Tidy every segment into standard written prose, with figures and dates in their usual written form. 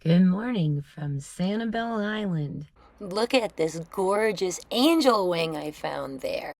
Good morning from Sanibel Island. Look at this gorgeous angel wing I found there.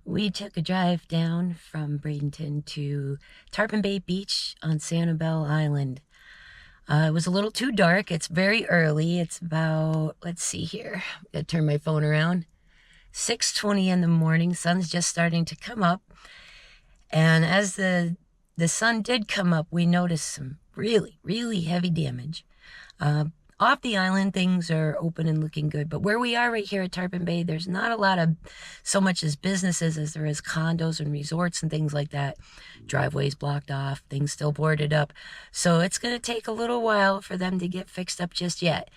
We took a drive down from Bradenton to Tarpon Bay Beach on Sanibel Island. It was a little too dark. It's very early. It's about, let's see here. I'm gonna turn my phone around. 6:20 in the morning. Sun's just starting to come up. And as the sun did come up, we noticed some really heavy damage. Off the island, things are open and looking good. But where we are right here at Tarpon Bay, there's not a lot of so much as businesses as there is condos and resorts and things like that. Driveways blocked off, things still boarded up. So it's going to take a little while for them to get fixed up just yet.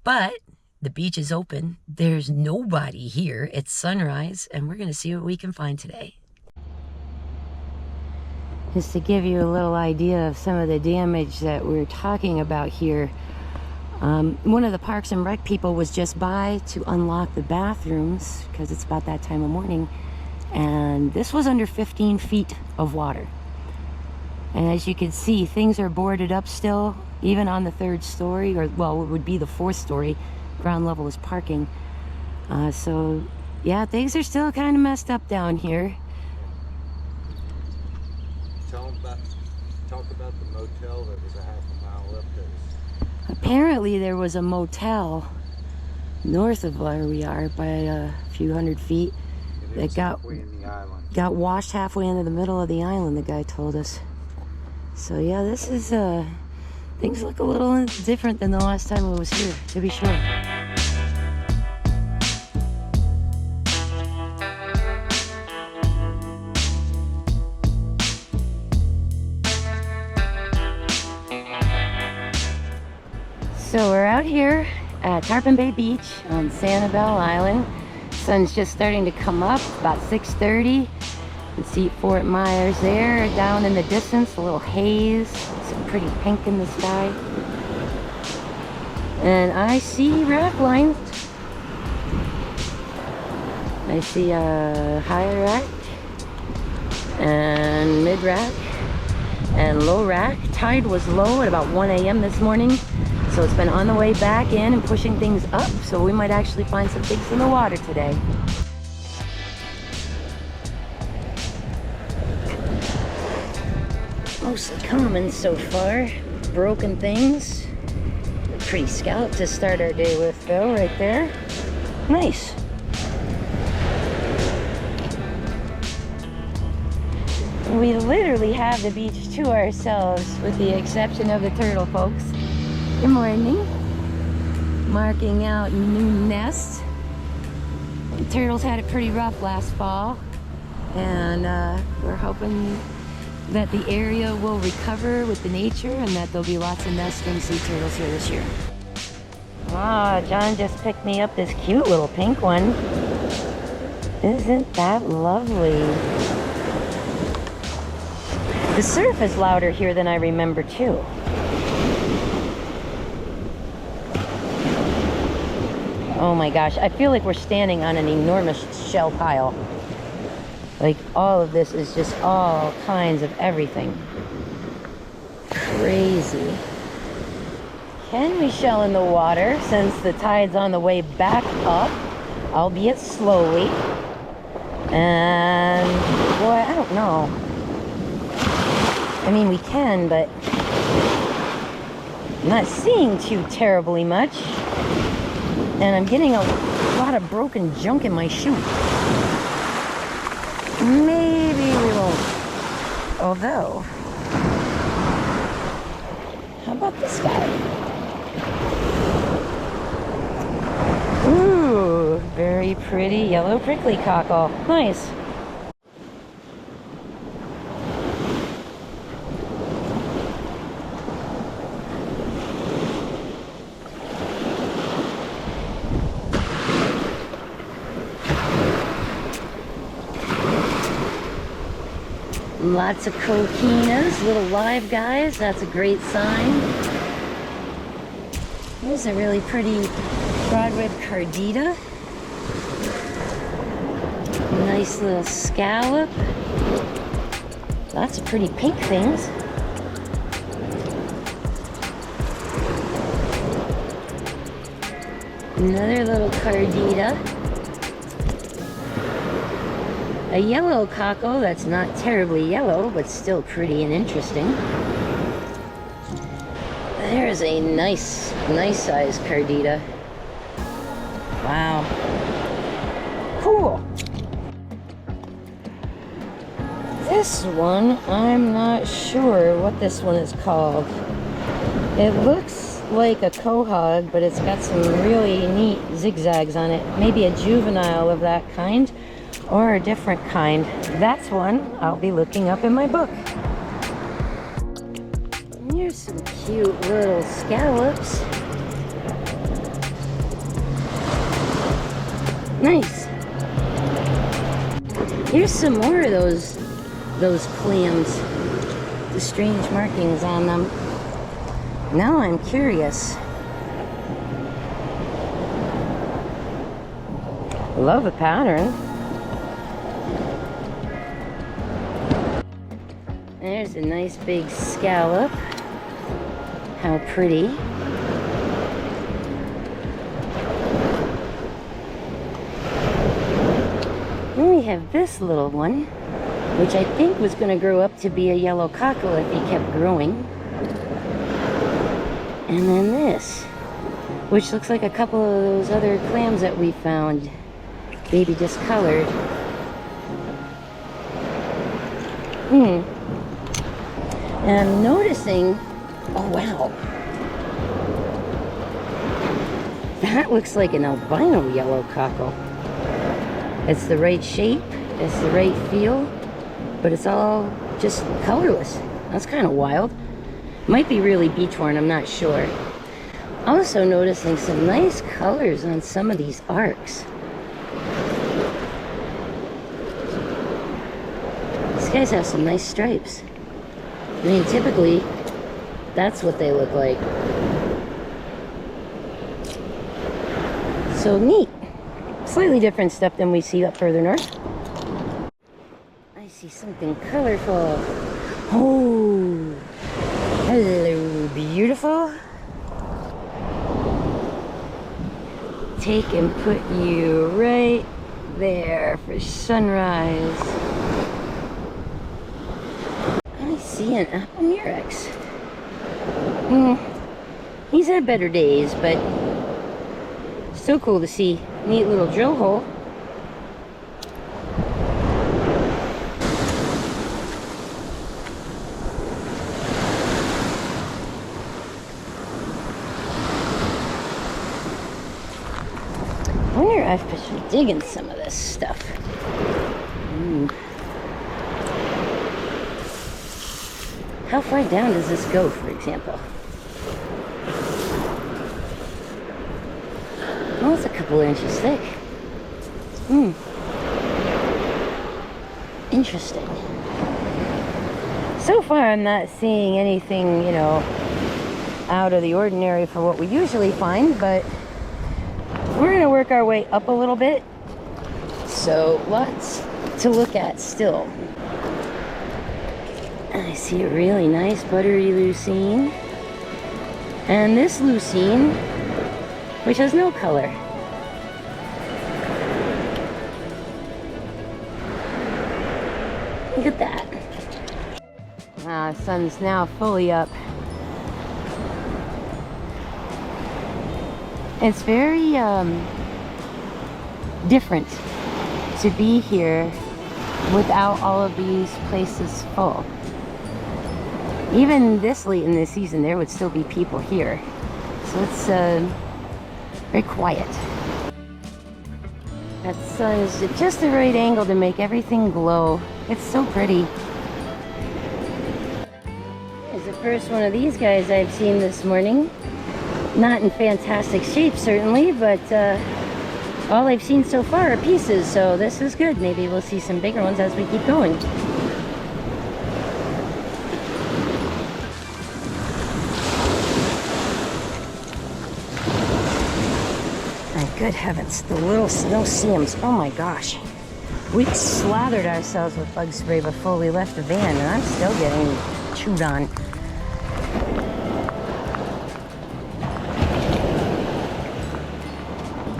But the beach is open. There's nobody here. It's sunrise, and we're going to see what we can find today. Just to give you a little idea of some of the damage that we're talking about here. One of the Parks and Rec people was just by to unlock the bathrooms because it's about that time of morning, and this was under 15 feet of water. And as you can see, things are boarded up still, even on the third story, or well, it would be the fourth story. Ground level is parking. So yeah, things are still kind of messed up down here. Talk about the motel that was a half a mile up there. Apparently there was a motel north of where we are by a few hundred feet that got washed halfway into the middle of the island, the guy told us. So yeah, this is things look a little different than the last time I was here, to be sure. So we're out here at Tarpon Bay Beach on Sanibel Island. Sun's just starting to come up, about 6:30. You can see Fort Myers there, down in the distance, a little haze, some pretty pink in the sky. And I see rack lines. I see a high rack and mid rack and low rack. Tide was low at about 1 a.m. this morning. So it's been on the way back in and pushing things up, so we might actually find some things in the water today. Mostly common so far. Broken things. Pretty scallop to start our day with though, right there. Nice. We literally have the beach to ourselves with the exception of the turtle folks. Good morning. Marking out new nests. The turtles had it pretty rough last fall, and we're hoping that the area will recover with the nature and that there'll be lots of nesting sea turtles here this year. Ah, John just picked me up this cute little pink one. Isn't that lovely? The surf is louder here than I remember too. Oh my gosh, I feel like we're standing on an enormous shell pile. Like all of this is just all kinds of everything. Crazy. Can we shell in the water since the tide's on the way back up, albeit slowly? And boy, I don't know. I mean, we can, but I'm not seeing too terribly much. And I'm getting a lot of broken junk in my shoe. Maybe we won't. Although, how about this guy? Ooh, very pretty yellow prickly cockle. Nice. Lots of coquinas, little live guys. That's a great sign. Here's a really pretty broadweb cardita. Nice little scallop. Lots of pretty pink things. Another little cardita. A yellow cockle that's not terribly yellow, but still pretty and interesting. There's a nice size cardita. Wow. Cool. This one, I'm not sure what this one is called. It looks like a quahog, but it's got some really neat zigzags on it. Maybe a juvenile of that kind, or a different kind. That's one I'll be looking up in my book. Here's some cute little scallops. Nice. Here's some more of those clams. The strange markings on them. Now I'm curious. Love the pattern. There's a nice big scallop. How pretty. Then we have this little one, which I think was going to grow up to be a yellow cockle if he kept growing. And then this, which looks like a couple of those other clams that we found, maybe discolored. And I'm noticing, oh wow, that looks like an albino yellow cockle. It's the right shape, it's the right feel, but it's all just colorless. That's kind of wild. Might be really beach worn, I'm not sure. Also noticing some nice colors on some of these arcs. These guys have some nice stripes. I mean, typically, that's what they look like. So neat. Slightly different stuff than we see up further north. I see something colorful. Oh, hello, beautiful. Take and put you right there for sunrise. I see an apple murex. He's had better days, but still cool to see. Neat little drill hole. I wonder if I should dig in some of this stuff. How far down does this go, for example? Well, it's a couple inches thick. Interesting. So far, I'm not seeing anything, you know, out of the ordinary for what we usually find, but we're going to work our way up a little bit. So, lots to look at still. I see a really nice buttery lucine. And this lucine, which has no color. Look at that. Wow, the sun's now fully up. It's very different to be here without all of these places full. Even this late in the season, there would still be people here. So it's very quiet. That sun is at just the right angle to make everything glow. It's so pretty. Here's the first one of these guys I've seen this morning. Not in fantastic shape, certainly, but all I've seen so far are pieces, so this is good. Maybe we'll see some bigger ones as we keep going. My good heavens, the little snow seams. Oh my gosh. We slathered ourselves with bug spray before we left the van, and I'm still getting chewed on.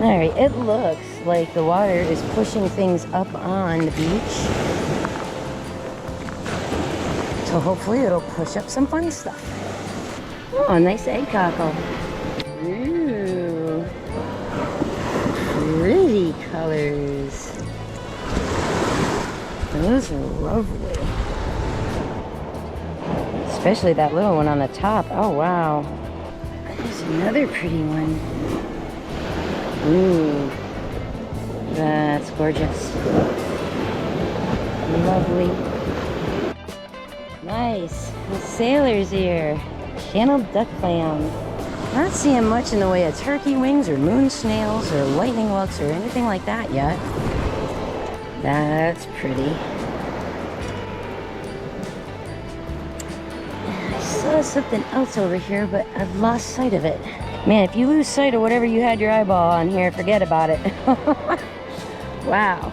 Alright, it looks like the water is pushing things up on the beach. So hopefully it'll push up some fun stuff. Oh, nice egg cockle. Ooh. Pretty colors. Those are lovely. Especially that little one on the top. Oh, wow. There's another pretty one. Ooh. That's gorgeous. Lovely. Nice. A sailor's ear. Channeled duck clam. Not seeing much in the way of turkey wings or moon snails or lightning bugs or anything like that yet. That's pretty. I saw something else over here, but I've lost sight of it. Man, if you lose sight of whatever you had your eyeball on here, forget about it. Wow.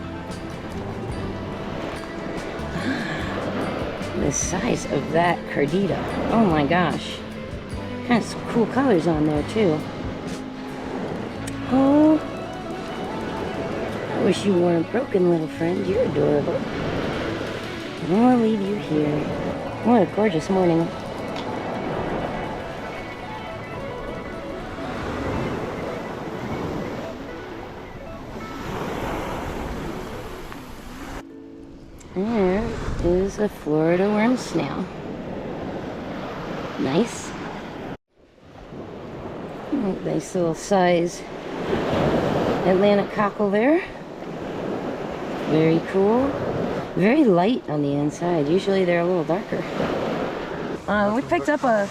The size of that cardita. Oh my gosh. Kind of some cool colors on there too. Oh. I wish you weren't broken, little friend. You're adorable. I'll leave you here. What a gorgeous morning. There is a Florida worm snail. Nice. Oh, nice little size Atlantic cockle there. Very cool. Very light on the inside. Usually they're a little darker. We picked up a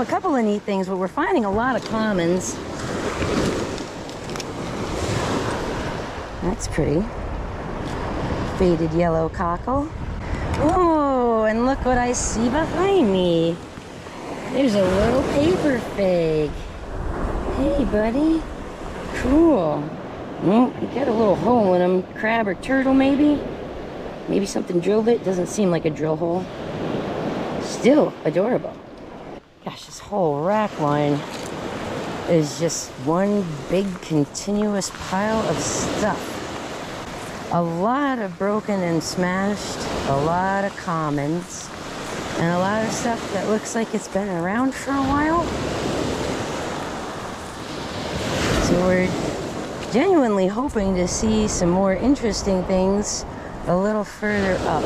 couple of neat things, but we're finding a lot of commons. That's pretty. Faded yellow cockle. Oh, and look what I see behind me. There's a little paper fig. Hey, buddy. Cool. Well, you got a little hole in him. Crab or turtle, maybe? Maybe something drilled it. Doesn't seem like a drill hole. Still adorable. Gosh, this whole rack line is just one big continuous pile of stuff. A lot of broken and smashed, a lot of commons, and a lot of stuff that looks like it's been around for a while. So we're genuinely hoping to see some more interesting things a little further up.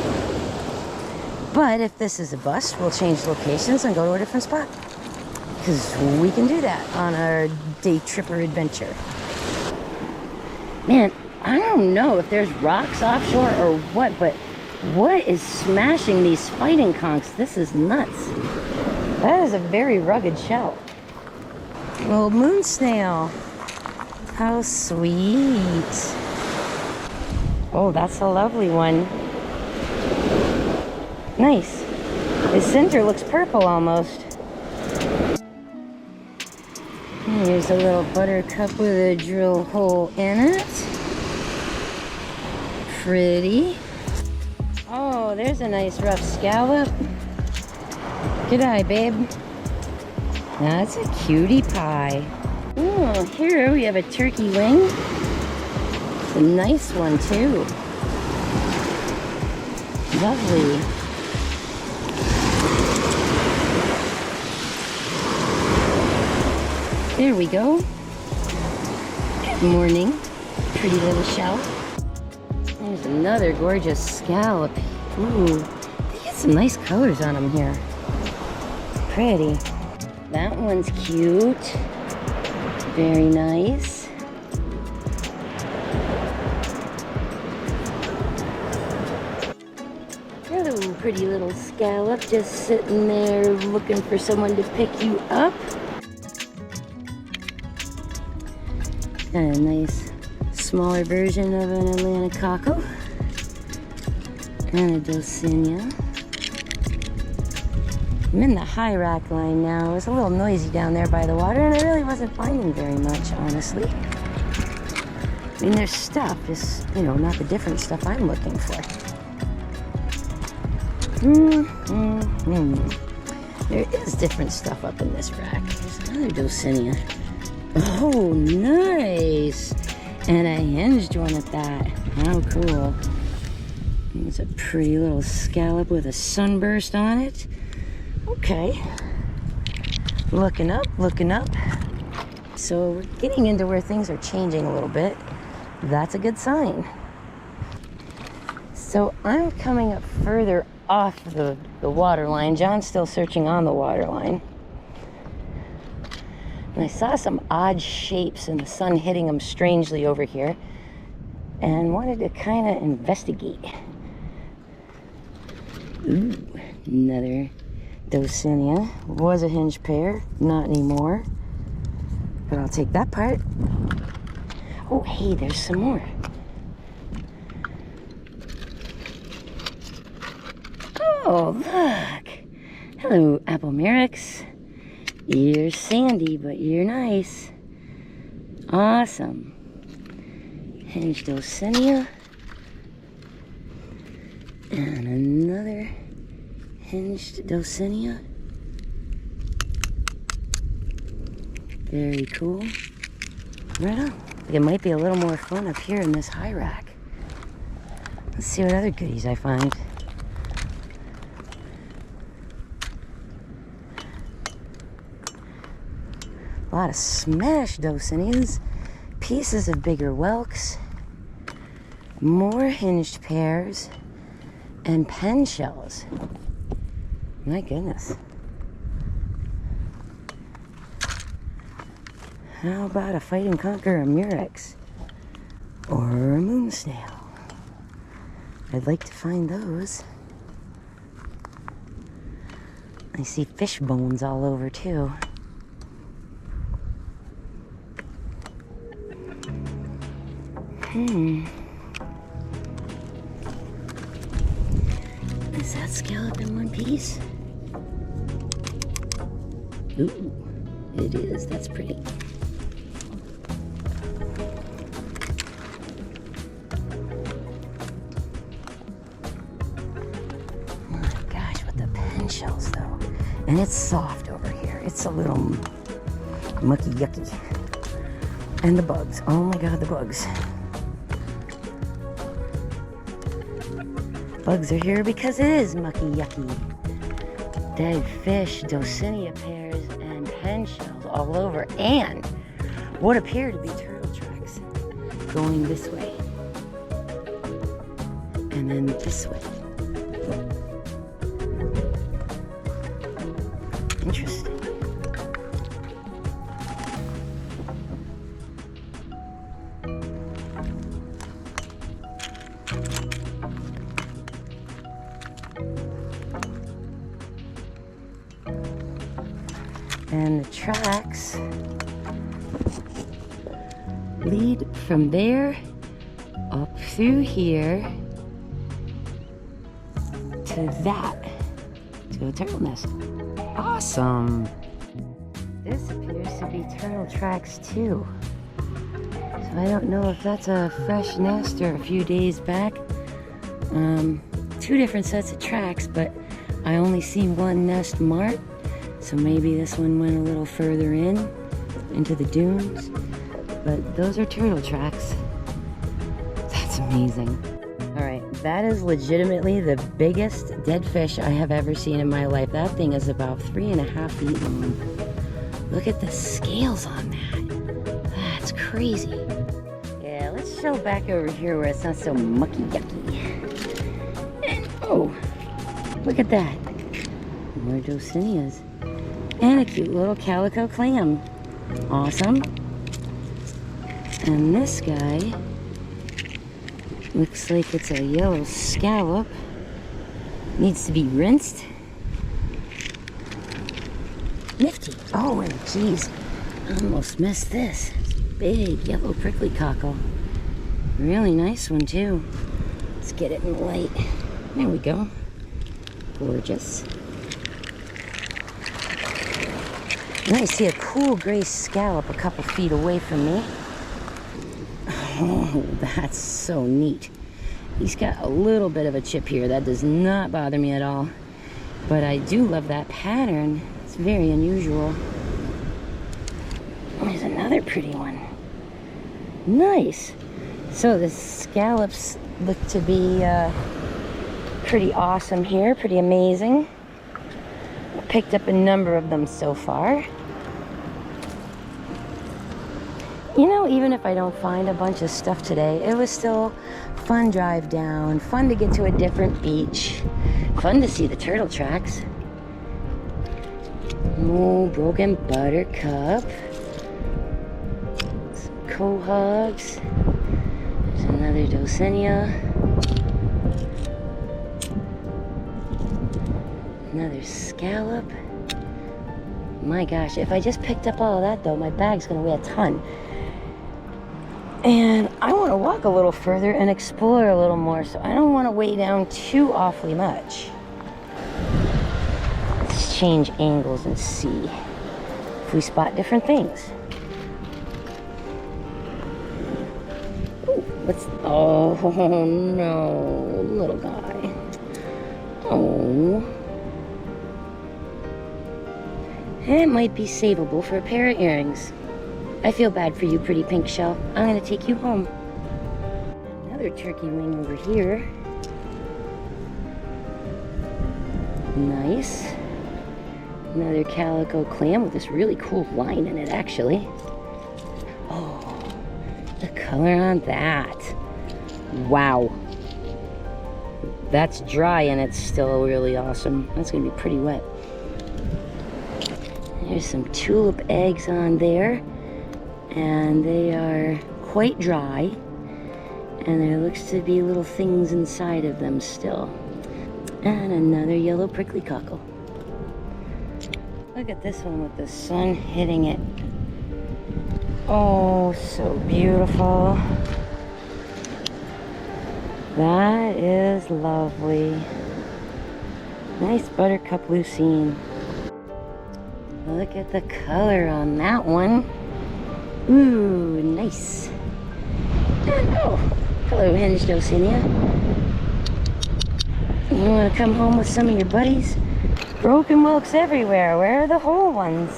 But if this is a bust, we'll change locations and go to a different spot. Because we can do that on our day tripper adventure. Man, I don't know if there's rocks offshore or what, but what is smashing these fighting conchs? This is nuts. That is a very rugged shell. Little moon snail. How sweet. Oh, that's a lovely one. Nice. The center looks purple almost. Here's a little buttercup with a drill hole in it. Pretty. Oh, there's a nice rough scallop. Good eye, babe. That's a cutie pie. Oh, here we have a turkey wing. It's a nice one too. Lovely. There we go. Good morning. Pretty little shell. There's another gorgeous scallop. Ooh, they get some nice colors on them here. Pretty. That one's cute. Very nice. Hello, pretty little scallop, just sitting there looking for someone to pick you up. Got a nice smaller version of an Atlantic cockle and a Dulcinea. I'm in the high rack line now. It was a little noisy down there by the water, and I really wasn't finding very much, honestly. I mean, there's stuff, just, you know, not the different stuff I'm looking for. There is different stuff up in this rack. There's another Dulcinea. Oh, nice! And a hinged one at that. How cool. It's a pretty little scallop with a sunburst on it. Okay. Looking up, looking up. So we're getting into where things are changing a little bit. That's a good sign. So I'm coming up further off the water line. John's still searching on the water line. And I saw some odd shapes and the sun hitting them strangely over here. And wanted to kind of investigate. Ooh, another Dulcinea. Was a hinge pair, not anymore. But I'll take that part. Oh, hey, there's some more. Oh, look. Hello, Apple Merrick's. You're sandy, but you're nice. Awesome. Hinged Dulcinea. And another hinged Dulcinea. Very cool. Right on. It might be a little more fun up here in this high rack. Let's see what other goodies I find. A lot of smashed Dulcineas. Pieces of bigger whelks. More hinged pairs. And pen shells. My goodness. How about a Fight and Conquer, a Murex? Or a moon snail? I'd like to find those. I see fish bones all over too. Is that scallop in one piece? Ooh, it is. That's pretty. Shells though, and it's soft over here. It's a little mucky yucky. And the bugs, oh my god, the bugs. Bugs are here because it is mucky yucky. Dead fish, Dulcinea pairs, and pen shells all over, and what appear to be turtle tracks going this way and then this way. Interesting. And the tracks lead from there up through here to that, to a turtle nest. Awesome. This appears to be turtle tracks too. So I don't know if that's a fresh nest or a few days back. Two different sets of tracks, but I only see one nest marked. So maybe this one went a little further into the dunes. But those are turtle tracks. That's amazing. All right, that is legitimately the biggest dead fish I have ever seen in my life. That thing is about 3.5 feet long. Look at the scales on that. That's crazy. Yeah, let's show back over here where it's not so mucky yucky. And, oh, look at that. More Dulcineas. And a cute little calico clam. Awesome. And this guy looks like it's a yellow scallop. Needs to be rinsed. Nifty. Oh, and geez, I almost missed this. It's a big yellow prickly cockle. Really nice one too. Let's get it in the light. There we go. Gorgeous. And I see a cool gray scallop a couple feet away from me. Oh, that's so neat. He's got a little bit of a chip here. That does not bother me at all. But I do love that pattern. It's very unusual. There's another pretty one. Nice. So the scallops look to be pretty awesome here, pretty amazing. I picked up a number of them so far. You know, even if I don't find a bunch of stuff today, it was still fun drive down, fun to get to a different beach, fun to see the turtle tracks. Oh, broken buttercup. Some quahogs. There's another Dulcinea. Another scallop. My gosh, if I just picked up all of that though, my bag's gonna weigh a ton. And I want to walk a little further and explore a little more, so I don't want to weigh down too awfully much. Let's change angles and see if we spot different things. Ooh, oh no, little guy. Oh. It might be savable for a pair of earrings. I feel bad for you, pretty pink shell. I'm gonna take you home. Another turkey wing over here. Nice. Another calico clam with this really cool line in it, actually. Oh, the color on that. Wow. That's dry and it's still really awesome. That's gonna be pretty wet. There's some tulip eggs on there. And they are quite dry, and there looks to be little things inside of them still. And another yellow prickly cockle. Look at this one with the sun hitting it. Oh, so beautiful. That is lovely. Nice buttercup lucine. Look at the color on that one. Ooh, nice. And oh, hello, hinged Dulcinea. You want to come home with some of your buddies? Broken whelks everywhere. Where are the whole ones?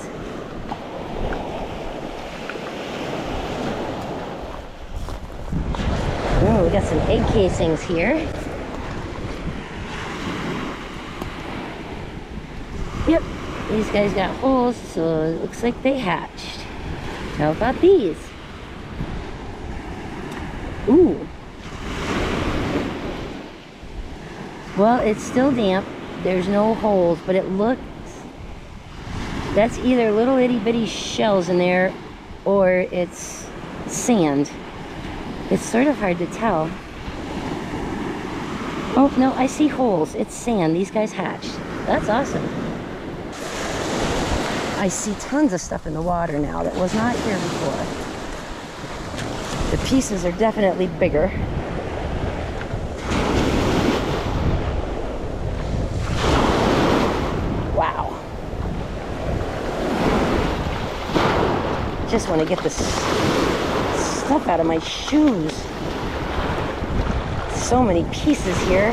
Oh, we got some egg casings here. Yep, these guys got holes, so it looks like they hatched. How about these? Ooh. Well, it's still damp. There's no holes, but it looks... That's either little itty bitty shells in there, or it's sand. It's sort of hard to tell. Oh, no, I see holes. It's sand. These guys hatched. That's awesome. I see tons of stuff in the water now that was not here before. The pieces are definitely bigger. Wow. Just want to get this stuff out of my shoes. So many pieces here.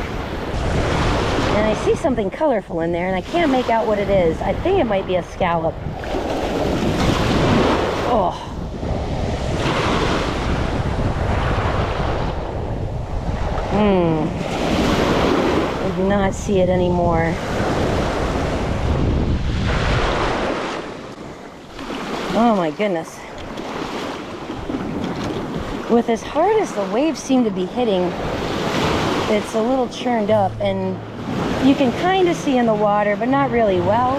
And I see something colorful in there, and I can't make out what it is. I think it might be a scallop. Oh. I do not see it anymore. Oh my goodness. With as hard as the waves seem to be hitting, it's a little churned up, and you can kind of see in the water, but not really well.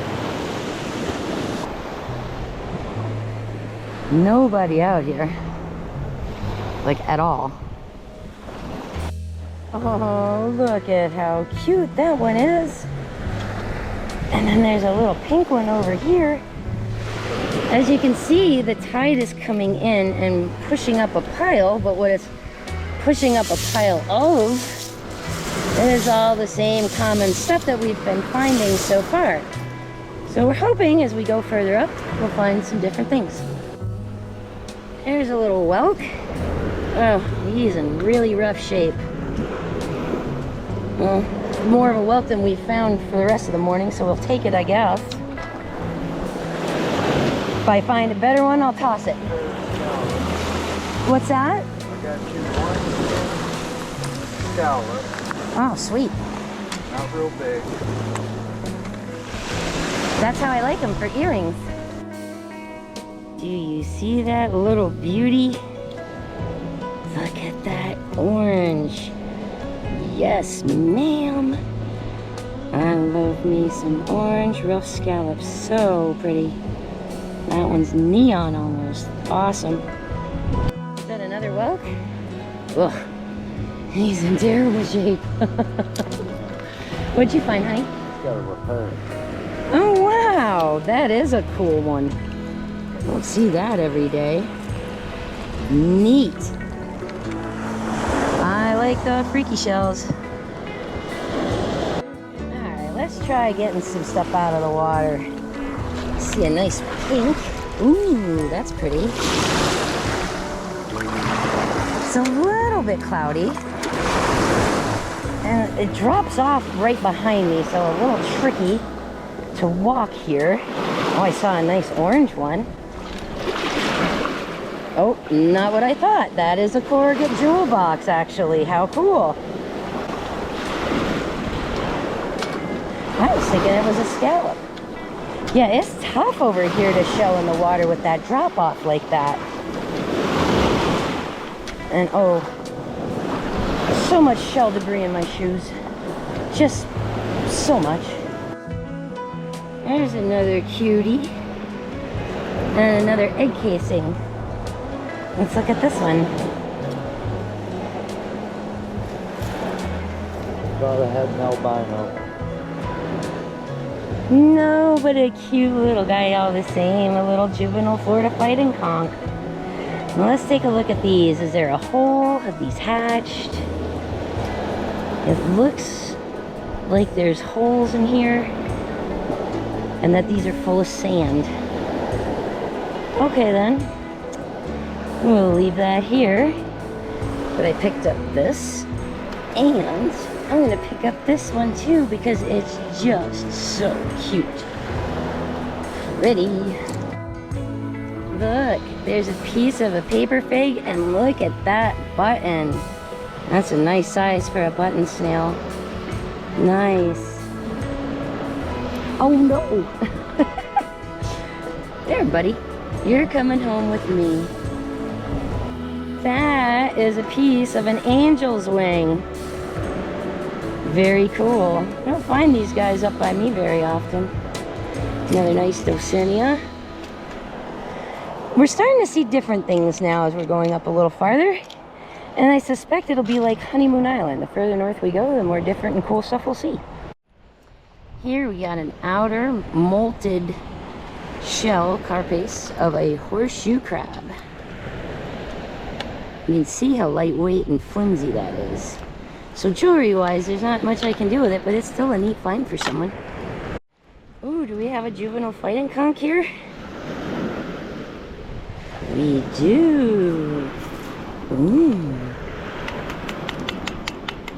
Nobody out here, like at all. Oh, look at how cute that one is. And then there's a little pink one over here. As you can see, the tide is coming in and pushing up a pile, but what it's pushing up a pile of is all the same common stuff that we've been finding so far. So we're hoping as we go further up, we'll find some different things. There's a little whelk. Oh, he's in really rough shape. Well, more of a whelk than we found for the rest of the morning, so we'll take it, I guess. If I find a better one, I'll toss it. What's that? I got you one scallop. Oh, sweet. Not real big. That's how I like them for earrings. Do you see that little beauty? Look at that orange. Yes, ma'am. I love me some orange rough scallops. So pretty. That one's neon almost. Awesome. Is that another whelk? Ugh. He's in terrible shape. What'd you find, honey? It's got a repair. Oh, wow. That is a cool one. Don't see that every day. Neat. I like the freaky shells. Alright, let's try getting some stuff out of the water. See a nice pink. Ooh, that's pretty. It's a little bit cloudy. And it drops off right behind me, so a little tricky to walk here. Oh, I saw a nice orange one. Oh, not what I thought. That is a corrugate jewel box, actually. How cool. I was thinking it was a scallop. Yeah, it's tough over here to show in the water with that drop off like that. And oh, so much shell debris in my shoes. Just so much. There's another cutie. And another egg casing. Let's look at this one. Thought I had an albino. No, but a cute little guy all the same. A little juvenile Florida fighting conch. Now let's take a look at these. Is there a hole? Have these hatched? It looks like there's holes in here and that these are full of sand. Okay then. We'll leave that here. But I picked up this. And I'm gonna pick up this one too because it's just so cute. Pretty. Look, there's a piece of a paper fig and look at that button. That's a nice size for a button snail. Nice. Oh no. There, buddy. You're coming home with me. That is a piece of an angel's wing. Very cool. I don't find these guys up by me very often. Another nice Dulcinea. We're starting to see different things now as we're going up a little farther. And I suspect it'll be like Honeymoon Island. The further north we go, the more different and cool stuff we'll see. Here we got an outer molted shell carapace of a horseshoe crab. You can see how lightweight and flimsy that is. So jewelry wise, there's not much I can do with it, but it's still a neat find for someone. Ooh, do we have a juvenile fighting conch here? We do. Ooh.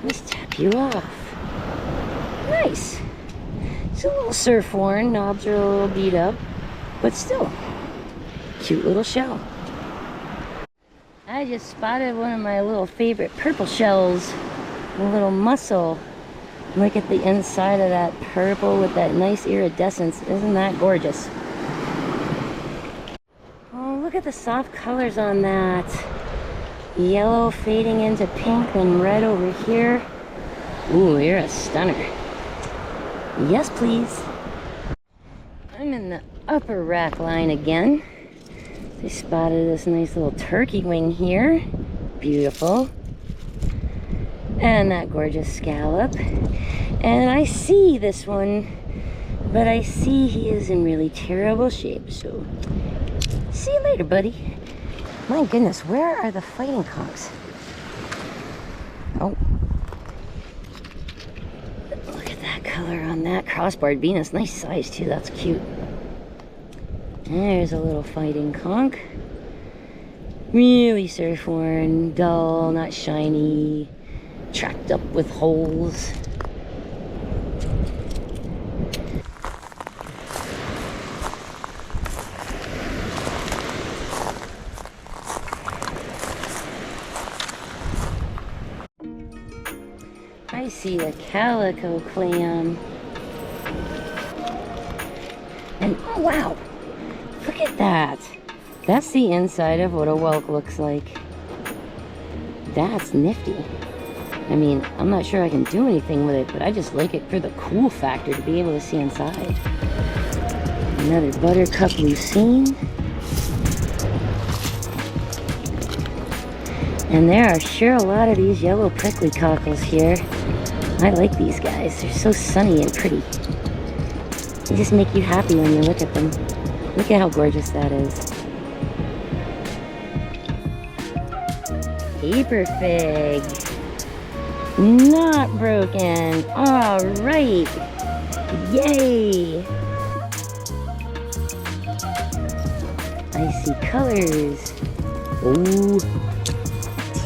Let's tap you off. Nice. It's a little surf worn, knobs are a little beat up, but still, cute little shell. I just spotted one of my little favorite purple shells, a little mussel. Look at the inside of that purple with that nice iridescence. Isn't that gorgeous? Oh, look at the soft colors on that. Yellow fading into pink and red over here. Ooh, you're a stunner. Yes, please. I'm in the upper rack line again. I spotted this nice little turkey wing here. Beautiful. And that gorgeous scallop. And I see this one, but I see he is in really terrible shape. So, see you later, buddy. My goodness, where are the fighting conchs? Oh. Look at that color on that crossbarred Venus. Nice size too, that's cute. There's a little fighting conch. Really surf worn, dull, not shiny, tracked up with holes. I see a calico clam. And oh wow, look at that. That's the inside of what a whelk looks like. That's nifty. I mean, I'm not sure I can do anything with it, but I just like it for the cool factor to be able to see inside. Another buttercup lucine. And there are sure a lot of these yellow prickly cockles here. I like these guys. They're so sunny and pretty. They just make you happy when you look at them. Look at how gorgeous that is. Paper fig. Not broken. All right. Yay. I see colors. Oh,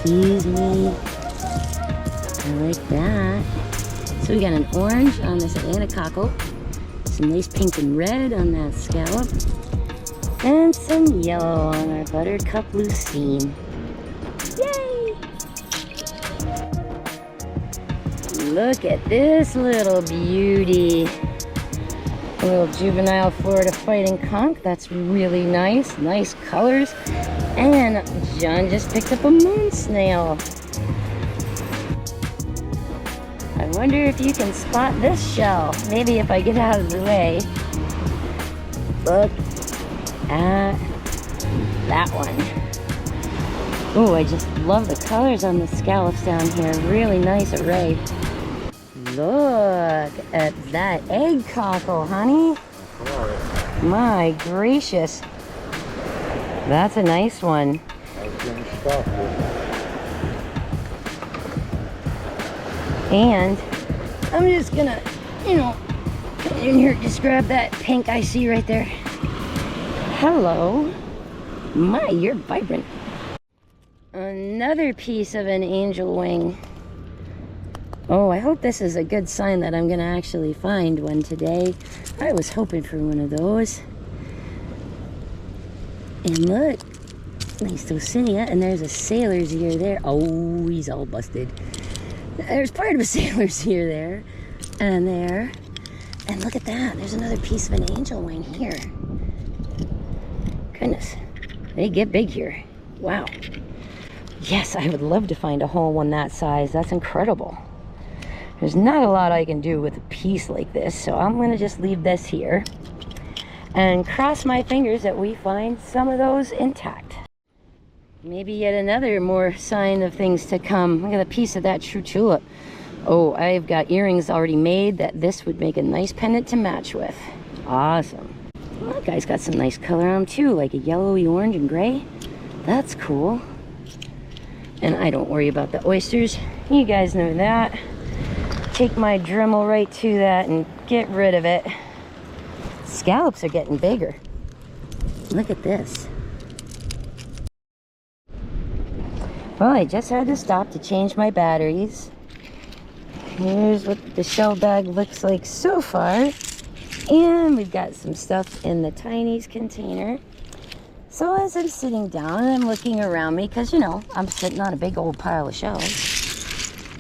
tease me. I like that. So we got an orange on this Atlantic cockle. Some nice pink and red on that scallop. And some yellow on our buttercup lucine. Yay! Look at this little beauty. A little juvenile Florida fighting conch. That's really nice. Nice colors. And John just picked up a moon snail. I wonder if you can spot this shell. Maybe if I get out of the way. Look at that one. Oh, I just love the colors on the scallops down here. Really nice array. Look at that egg cockle, honey. My gracious. That's a nice one. And I'm just gonna, come in here, just grab that pink I see right there. Hello. My, you're vibrant. Another piece of an angel wing. Oh, I hope this is a good sign that I'm gonna actually find one today. I was hoping for one of those. And look, nice dulcinea, and there's a sailor's ear there. Oh, he's all busted. There's part of a sailor's ear there, and there. And look at that, there's another piece of an angel wing here. Goodness, they get big here. Wow. Yes, I would love to find a whole one that size. That's incredible. There's not a lot I can do with a piece like this, so I'm gonna just leave this here and cross my fingers that we find some of those intact. Maybe yet another more sign of things to come. Look at a piece of that true tulip. Oh, I've got earrings already made that this would make a nice pendant to match with. Awesome. Well, that guy's got some nice color on him too, like a yellowy orange and gray. That's cool. And I don't worry about the oysters. You guys know that. Take my Dremel right to that and get rid of it. Scallops are getting bigger. Look at this. Well, I just had to stop to change my batteries. Here's what the shell bag looks like so far. And we've got some stuff in the Tiny's container. So as I'm sitting down and I'm looking around me, because I'm sitting on a big old pile of shells.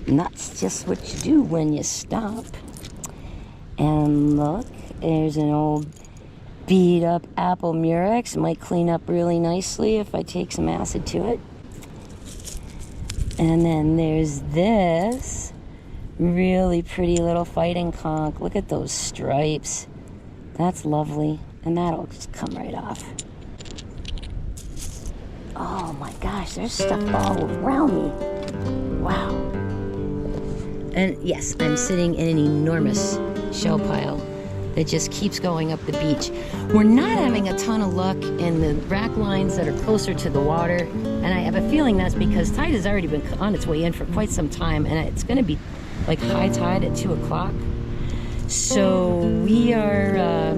And that's just what you do when you stop. And look, there's an old beat up apple murex. Might clean up really nicely if I take some acid to it. And then there's this really pretty little fighting conch. Look at those stripes. That's lovely. And that'll just come right off. Oh my gosh, there's stuff all around me. Wow. And yes, I'm sitting in an enormous shell pile that just keeps going up the beach. We're not having a ton of luck in the rack lines that are closer to the water, and I have a feeling that's because tide has already been on its way in for quite some time, and it's gonna be like high tide at 2 o'clock. So we are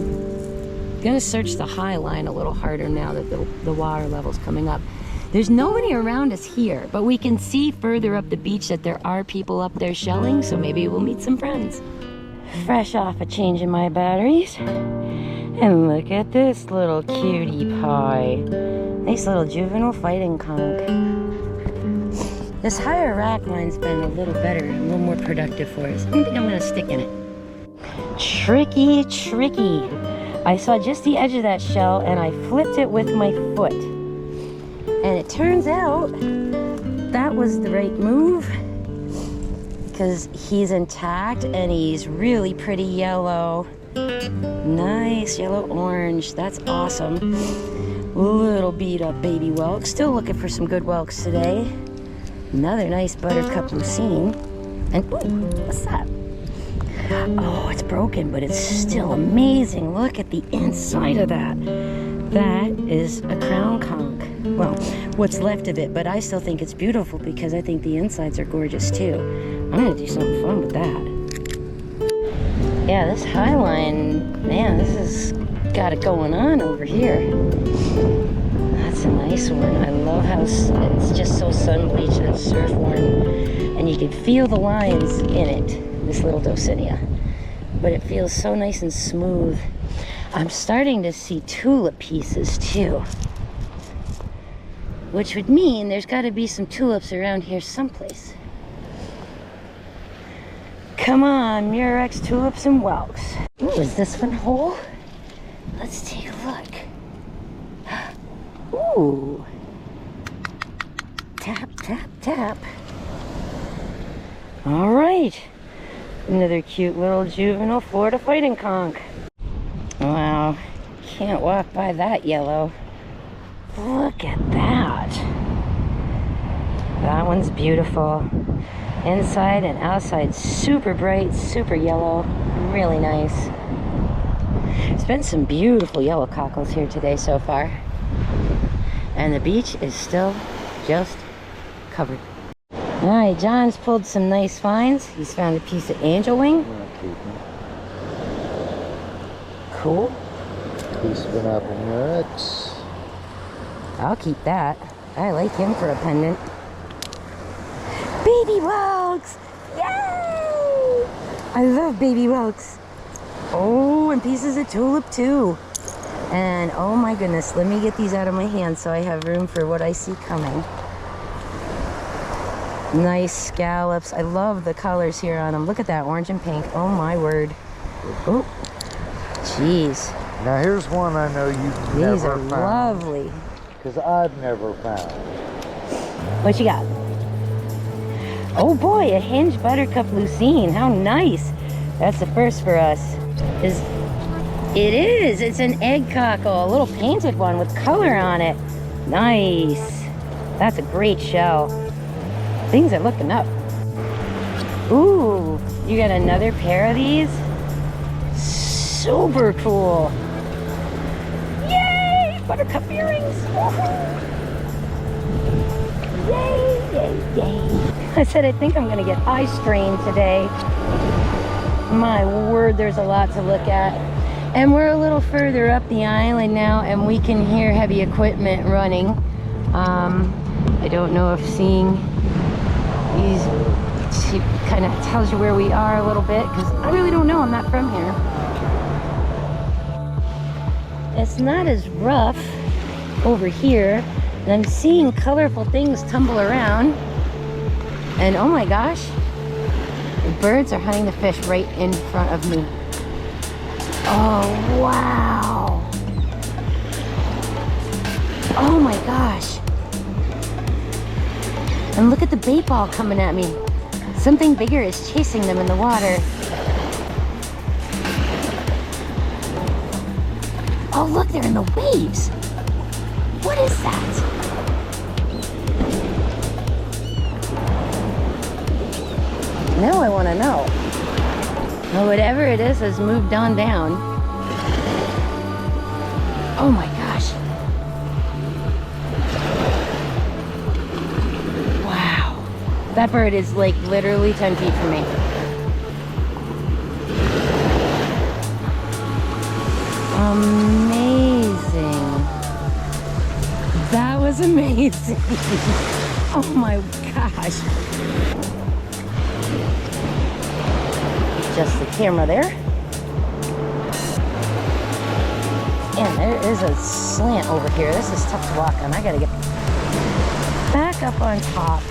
Gonna search the high line a little harder now that the water level's coming up. There's nobody around us here, but we can see further up the beach that there are people up there shelling, so maybe we'll meet some friends. Fresh off of changing my batteries. And look at this little cutie pie. Nice little juvenile fighting conch. This higher rack line's been a little better, a little more productive for us. I think I'm gonna stick in it. Tricky, tricky. I saw just the edge of that shell and I flipped it with my foot. And it turns out that was the right move because he's intact and he's really pretty yellow. Nice yellow orange. That's awesome. Little beat up baby whelk. Still looking for some good whelks today. Another nice buttercup lucine. And ooh, what's that? Oh, it's broken, but it's still amazing. Look at the inside of that. That is a crown conch. Well, what's left of it, but I still think it's beautiful because I think the insides are gorgeous too. I'm gonna do something fun with that. Yeah, this high line, man, this has got it going on over here. That's a nice one. I love how it's just so sun-bleached and surf-worn. And you can feel the lines in it. This little Dulcinea, but it feels so nice and smooth. I'm starting to see tulip pieces too, which would mean there's got to be some tulips around here someplace. Come on, Murex tulips and whelks. Ooh, is this one whole? Let's take a look. Ooh. Tap, tap, tap. All right. Another cute little juvenile Florida fighting conch. Wow, can't walk by that yellow. Look at that. That one's beautiful. Inside and outside, super bright, super yellow, really nice. There's been some beautiful yellow cockles here today so far. And the beach is still just covered. All right, John's pulled some nice finds. He's found a piece of angel wing. Cool. Piece of an apple murex. I'll keep that. I like him for a pendant. Baby whelks! Yay! I love baby whelks. Oh, and pieces of tulip too. And oh my goodness, let me get these out of my hand so I have room for what I see coming. Nice scallops. I love the colors here on them. Look at that orange and pink. Oh my word. Oh, jeez. Now here's one I know you've These never are found. lovely. Because I've never found. What you got? Oh boy, a hinged buttercup lucine. How nice. That's the first for us. It is. It's an egg cockle, a little painted one with color on it. Nice. That's a great shell. Things are looking up. Ooh, you got another pair of these? Super cool. Yay! Buttercup earrings. Yay, yay, yay. I said I think I'm gonna get eye strain today. My word, there's a lot to look at. And we're a little further up the island now and we can hear heavy equipment running. I don't know if seeing these kind of tells you where we are a little bit because I really don't know. I'm not from here. It's not as rough over here, and I'm seeing colorful things tumble around. And oh my gosh, the birds are hunting the fish right in front of me. Oh wow! Oh my gosh! And look at the bait ball coming at me. Something bigger is chasing them in the water. Oh look, they're in the waves. What is that? Now I want to know. Well, whatever it is has moved on down. Oh my gosh. Wow. That bird is like literally 10 feet from me. Amazing. That was amazing. Oh my gosh. Adjust the camera there. And there is a slant over here. This is tough to walk on. I gotta get back up on top.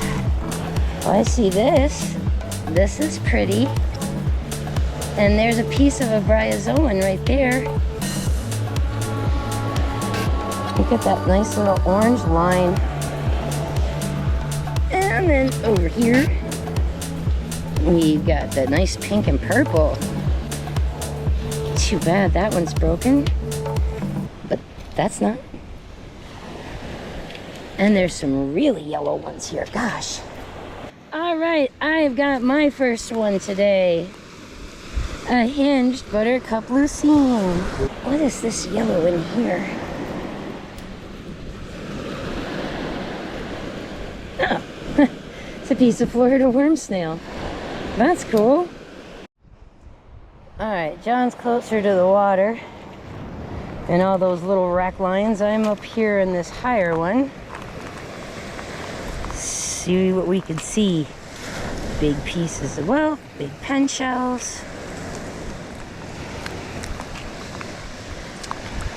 Oh, I see this. This is pretty. And there's a piece of a bryozoan right there. Look at that nice little orange line. And then over here, we've got the nice pink and purple. Too bad that one's broken, but that's not. And there's some really yellow ones here, gosh. All right, I've got my first one today. A hinged buttercup lucine. What is this yellow in here? Oh, it's a piece of Florida worm snail. That's cool. All right, John's closer to the water and all those little rack lines. I'm up here in this higher one. See what we can see. Big pieces of, well, big pen shells.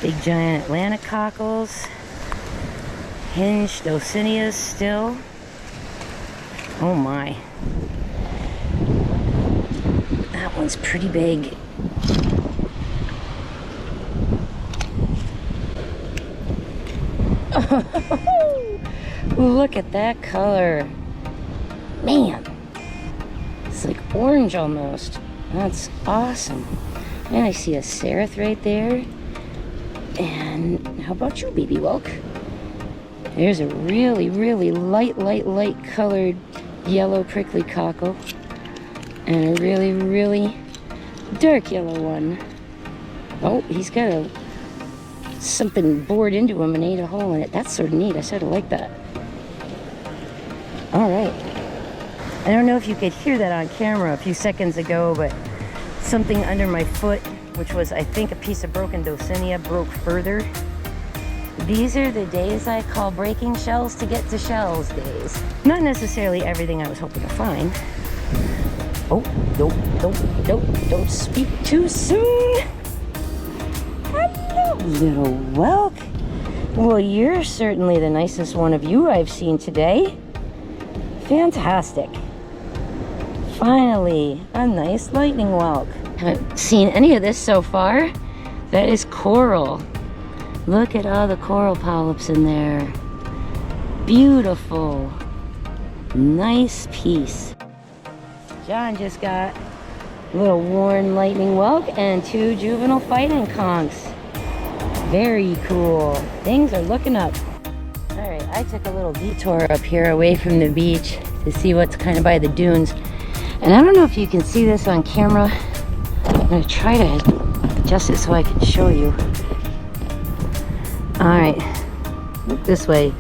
Big giant Atlantic cockles. Hinged Dulcineas still. Oh my. That one's pretty big. Look at that color. Man. It's like orange almost. That's awesome. And I see a seraph right there. And how about you, baby Welk? There's a really, really light colored yellow prickly cockle. And a really, really dark yellow one. Oh, he's got something bored into him and ate a hole in it. That's sort of neat. I sort of like that. All right. I don't know if you could hear that on camera a few seconds ago, but something under my foot, which was, I think, a piece of broken Dulcinea, broke further. These are the days I call breaking shells to get to shells days. Not necessarily everything I was hoping to find. Oh, don't speak too soon. Hello, little Welk. Well, you're certainly the nicest one of you I've seen today. Fantastic. Finally, a nice lightning Welk. Haven't seen any of this so far. That is coral. Look at all the coral polyps in there. Beautiful. Nice piece. John just got a little worn lightning Welk and 2 juvenile fighting conchs. Very cool. Things are looking up. Alright, I took a little detour up here away from the beach to see what's kind of by the dunes. And I don't know if you can see this on camera. I'm going to try to adjust it so I can show you. Alright, look this way.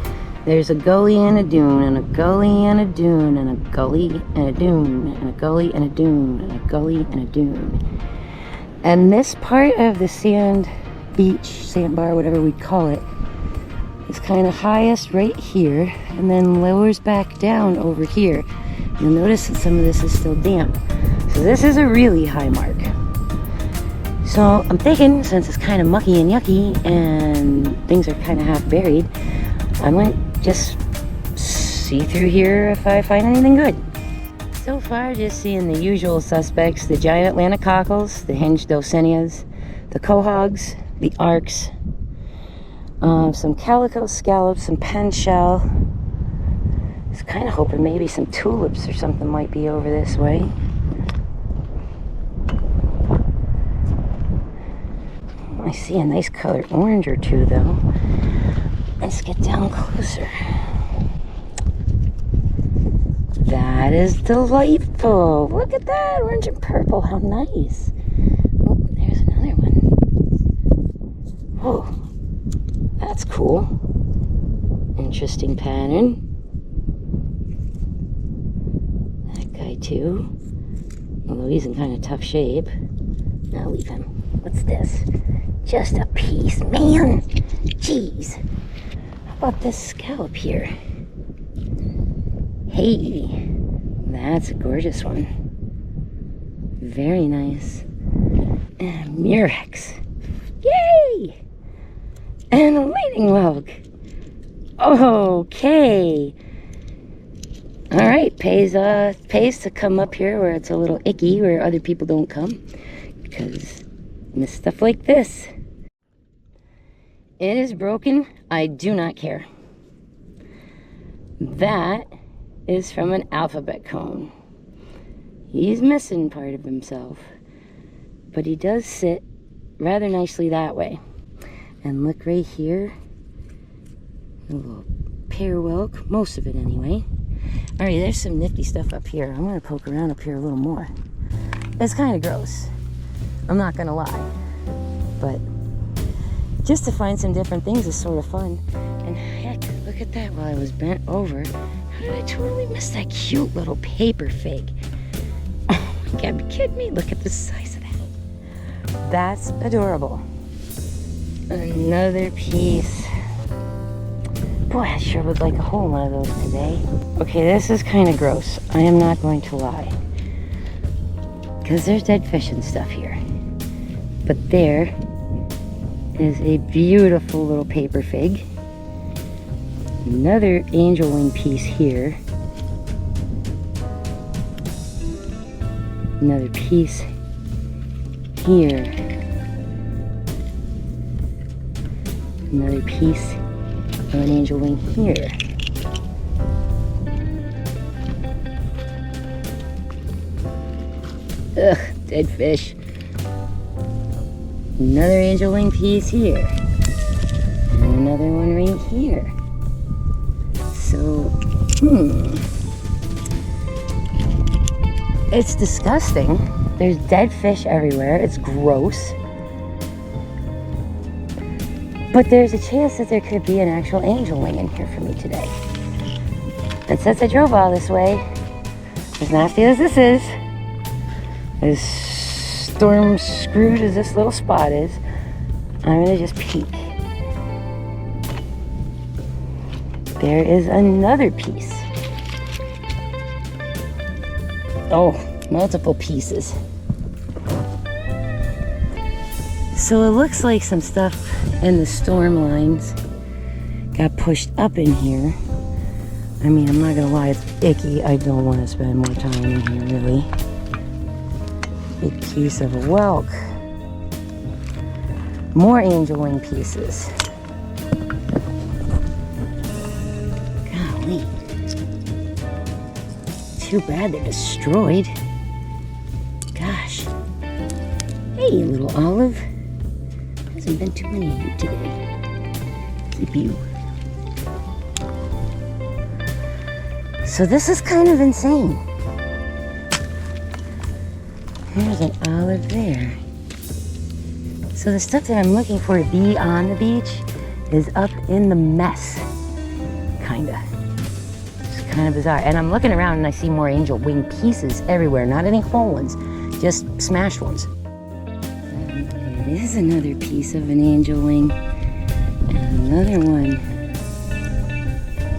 There's a gully and a dune, and a gully and a dune, and a gully and a dune, and a gully and a dune, and a gully and a dune. And this part of the sandbar, whatever we call it, is kind of highest right here, and then lowers back down over here. You'll notice that some of this is still damp. So this is a really high mark. So I'm thinking, since it's kind of mucky and yucky, and things are kind of half buried, I might just see through here if I find anything good. So far, just seeing the usual suspects: the giant Atlantic cockles, the hinged Dulcineas, the quahogs, the arcs, some calico scallops, some pen shell. I was kind of hoping maybe some tulips or something might be over this way. I see a nice colored orange or two though. Let's get down closer. That is delightful. Look at that, orange and purple, how nice. Oh, there's another one. Oh, that's cool. Interesting pattern. That guy too, although he's in kind of tough shape. I'll leave him. What's this? just a piece, man. Jeez. How about this scallop here? Hey, that's a gorgeous one. Very nice. And Murex. Yay! And a lightning log. Okay. All right, pays to come up here where it's a little icky, where other people don't come, because miss stuff like this. It is broken. I do not care. That is from an alphabet cone. He's missing part of himself, but he does sit rather nicely that way. And look right here, a little pear whelk, most of it anyway. All right, there's some nifty stuff up here. I'm gonna poke around up here a little more. It's kind of gross, I'm not gonna lie, but just to find some different things is sort of fun. And heck, look at that while I was bent over. How did I totally miss that cute little paper fig? Oh my God, be kidding me? Look at the size of that. That's adorable. Another piece. Boy, I sure would like a whole one of those today. Okay, this is kind of gross. I am not going to lie. Because there's dead fish and stuff here. But there is a beautiful little paper fig. Another angel wing piece here. Another piece here. Another piece of an angel wing here. Ugh, dead fish. Another angel wing piece here. And another one right here. So, it's disgusting. There's dead fish everywhere. It's gross. But there's a chance that there could be an actual angel wing in here for me today. And since I drove all this way, as nasty as this is, as storm screwed as this little spot is, I'm gonna just peek. There is another piece. Oh, multiple pieces. So it looks like some stuff in the storm lines got pushed up in here. I mean, I'm not gonna lie, it's icky. I don't want to spend more time in here, really. Big piece of a whelk. More angel wing pieces. Golly. Too bad they're destroyed. Gosh. Hey, little olive. Hasn't been too many of you today. It's you. So this is kind of insane. There's an olive there. So the stuff that I'm looking for to be on the beach is up in the mess. Kinda. It's kind of bizarre. And I'm looking around and I see more angel wing pieces everywhere. Not any whole ones, just smashed ones. There is another piece of an angel wing. And another one.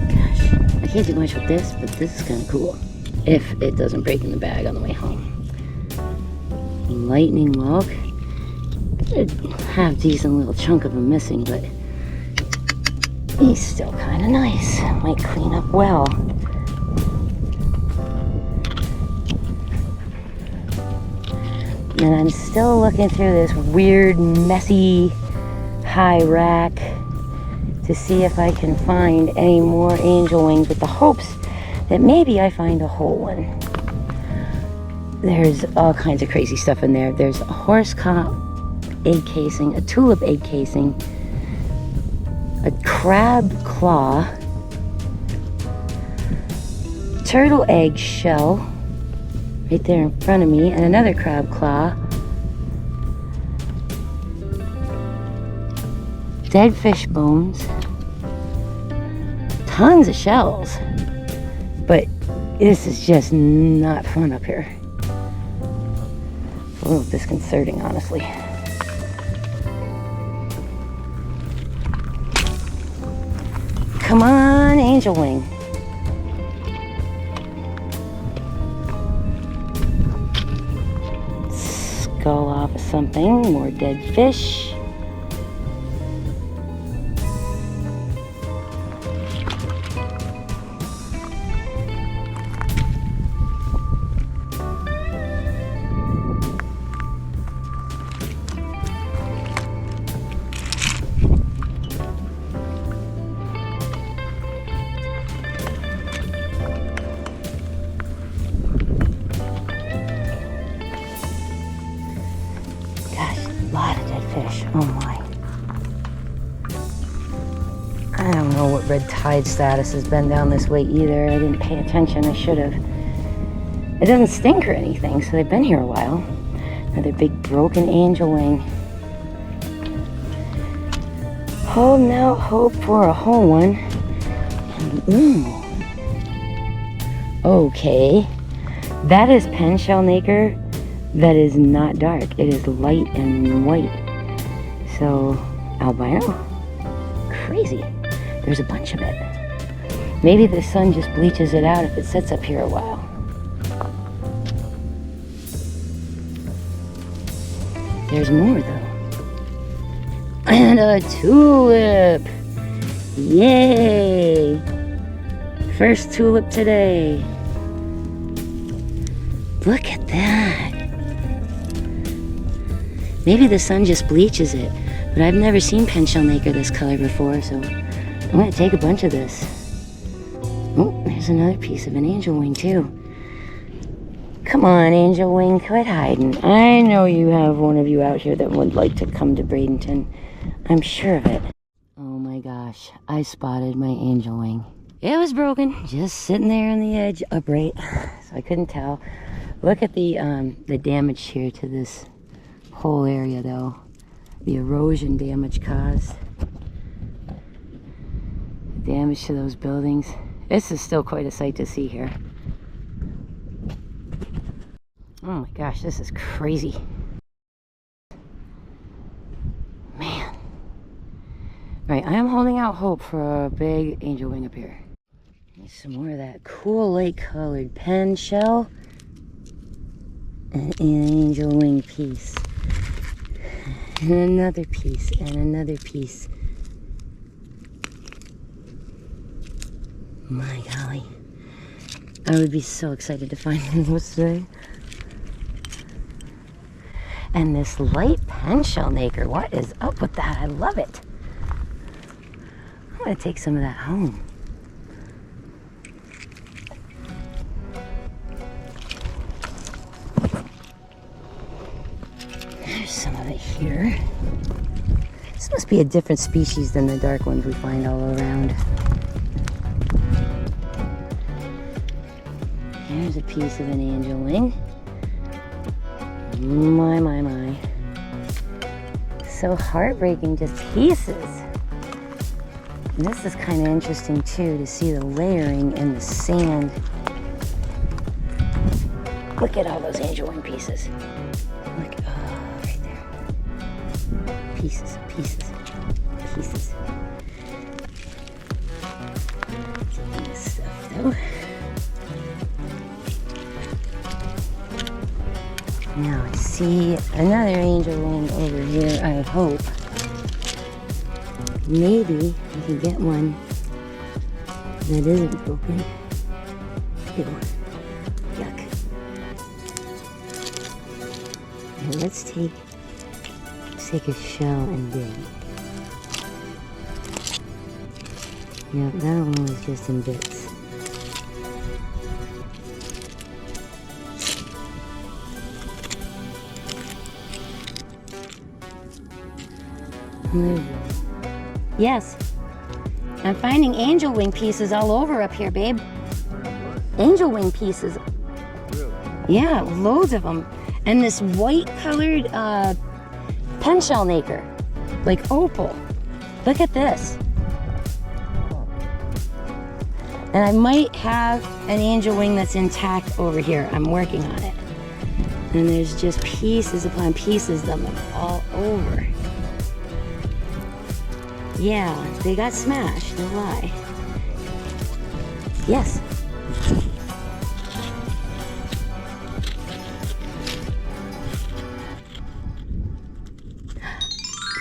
Gosh, I can't do much with this, but this is kind of cool. If it doesn't break in the bag on the way home. Lightning log. Half decent little chunk of him missing, but he's still kind of nice. Might clean up well. And I'm still looking through this weird, messy, high rack to see if I can find any more angel wings with the hopes that maybe I find a whole one. There's all kinds of crazy stuff in there. There's a horsecock egg casing, a tulip egg casing, a crab claw, turtle egg shell right there in front of me, and another crab claw, dead fish bones, tons of shells, but this is just not fun up here. It's a little disconcerting, honestly. Come on, angel wing. Skull off of something, more dead fish. Fish. Oh my. I don't know what red tide status has been down this way either. I didn't pay attention. I should have. It doesn't stink or anything, so they've been here a while. Another big broken angel wing. Holding out hope for a whole one. And, okay. That is pen shell nacre. That is not dark. It is light and white. So, albino? Crazy. There's a bunch of it. Maybe the sun just bleaches it out if it sits up here a while. There's more though. And a tulip! Yay! First tulip today. Look at that. Maybe the sun just bleaches it. But I've never seen pen shell nacre this color before, so I'm going to take a bunch of this. Oh, there's another piece of an angel wing too. Come on, angel wing, quit hiding. I know you have one of you out here that would like to come to Bradenton. I'm sure of it. Oh my gosh, I spotted my angel wing. It was broken, just sitting there on the edge, upright, so I couldn't tell. Look at the damage here to this whole area though. The erosion damage caused. Damage to those buildings. This is still quite a sight to see here. Oh my gosh, this is crazy. Man. Right, I am holding out hope for a big angel wing up here. There's some more of that cool light colored pen shell. And an angel wing piece. And another piece, and another piece. My golly. I would be so excited to find those today. And this light pen shell nacre, what is up with that? I love it. I'm gonna take some of that home. There's some of it here. This must be a different species than the dark ones we find all around. Here's a piece of an angel wing. My, my, my. So heartbreaking, just pieces. And this is kind of interesting too, to see the layering in the sand. Look at all those angel wing pieces. Look, oh, right there. Pieces, pieces, pieces. This stuff though. Now I see another angel wing over here, I hope. Maybe I can get one that isn't broken. Ew. Yuck. And let's take a shell and dig. No, that one was just in bits. Yes, I'm finding angel wing pieces all over up here, babe. Angel wing pieces. Really? Yeah, loads of them. And this white colored pen shell nacre, like opal. Look at this. And I might have an angel wing that's intact over here. I'm working on it. And there's just pieces upon pieces of them all over. Yeah, they got smashed, no lie. Yes.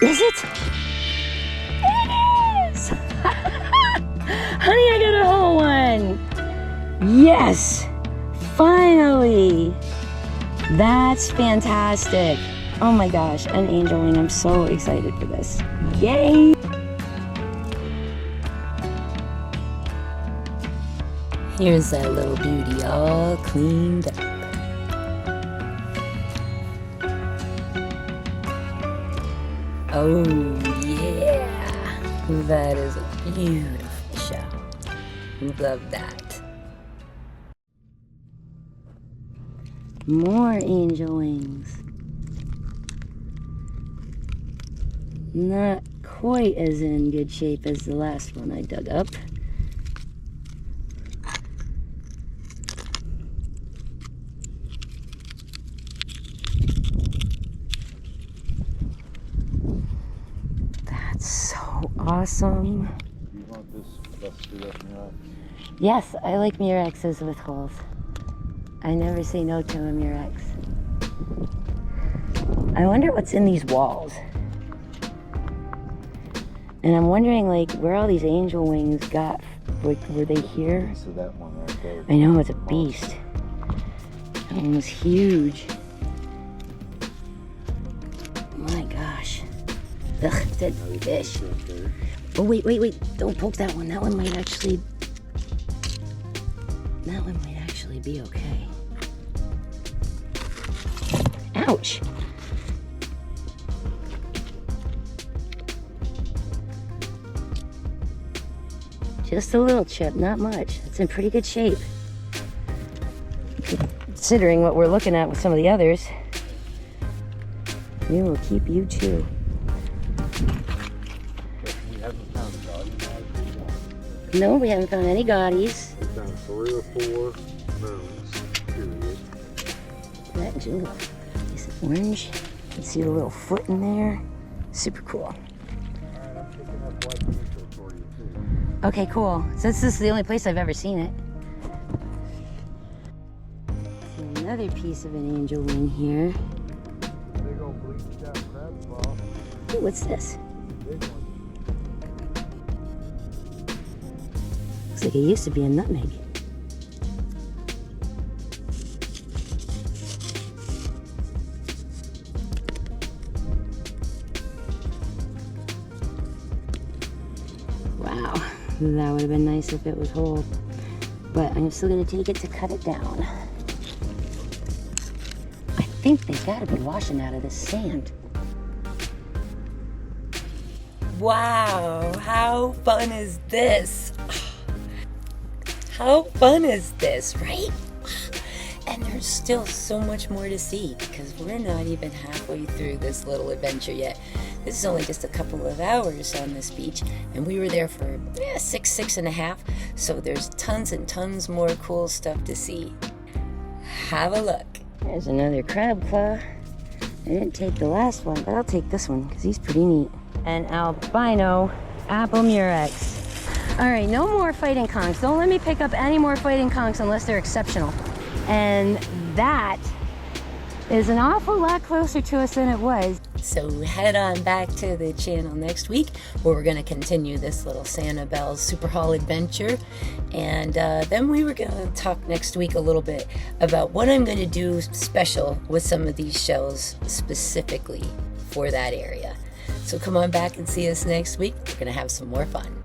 Is it? It is! Honey, I got a whole one! Yes! Finally! That's fantastic. Oh my gosh, an angel wing. I'm so excited for this. Yay! Here's that little beauty all cleaned up. Oh yeah, that is a beautiful shell. Love that. More angel wings. Not quite as in good shape as the last one I dug up. Awesome. You want this busted up Murex? Yes, I like Murexes with holes. I never say no to a Murex. I wonder what's in these walls. And I'm wondering, like, where all these angel wings got. Like, were they here? So that one right there. I know, it's a beast. That one was huge. My gosh. Ugh, dead fish. Oh, wait. Don't poke that one. That one might actually be okay. Ouch. Just a little chip, not much. It's in pretty good shape. Considering what we're looking at with some of the others. We will keep you too. No, we haven't found any gaudies. We found 3 or 4 moons, period. That jingle. Is it orange? You can see the little foot in there. Super cool. Alright, I'm picking up white beaker for you too. Okay, cool. Since this is the only place I've ever seen it. See another piece of an angel wing here. Big old bleached out crab claw. Ooh, what's this? Big one. Looks like it used to be a nutmeg. Wow, that would have been nice if it was whole. But I'm still gonna take it to cut it down. I think they've gotta be washing out of the sand. Wow, how fun is this? How fun is this, right? And there's still so much more to see because we're not even halfway through this little adventure yet. This is only just a couple of hours on this beach, and we were there for 6.5. So there's tons and tons more cool stuff to see. Have a look. There's another crab claw. I didn't take the last one, but I'll take this one because he's pretty neat. An albino apple murex. All right, no more fighting conchs. Don't let me pick up any more fighting conchs unless they're exceptional. And that is an awful lot closer to us than it was. So head on back to the channel next week where we're gonna continue this little Sanibel super haul adventure. And then we were gonna talk next week a little bit about what I'm gonna do special with some of these shells specifically for that area. So come on back and see us next week. We're gonna have some more fun.